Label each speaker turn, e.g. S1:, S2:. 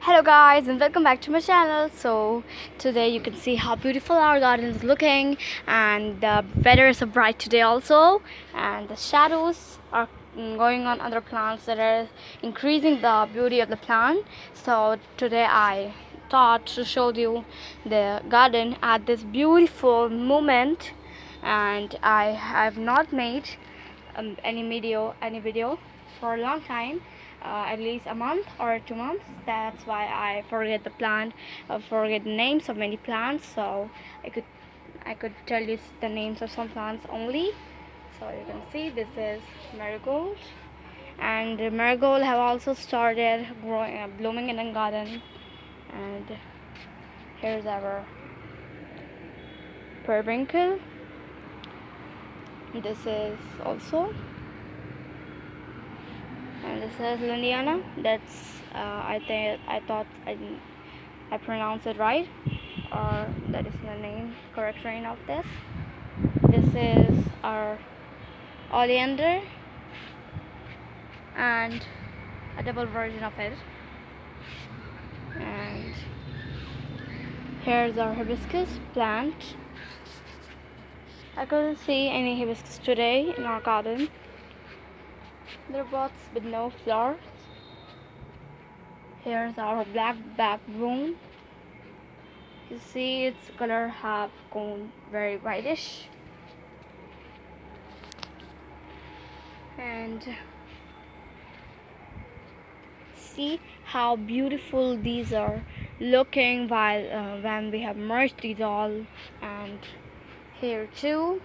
S1: Hello guys and welcome back to my channel. So today you can see how beautiful our garden is looking, and the weather is so bright today also, and the shadows are going on other plants that are increasing the beauty of the plant. So today I thought to show you the garden at this beautiful moment, and I have not made any video for a long time, at least a month or 2 months. That's why I forget the plant, forget the names of many plants. So I could tell you the names of some plants only. So you can see this is marigold, and the marigold have also started growing, blooming in the garden. And here's our periwinkle. This is also, and this is Liliana. That's I thought I pronounced it right, or that is the name, correct name of this. This is our oleander and a double version of it. And here's our hibiscus plant. I couldn't see any hibiscus today in our garden. They're pots with no flowers. Here's our black backbone. You see its color have gone very whitish, and see how beautiful these are looking while when we have merged these all. And here too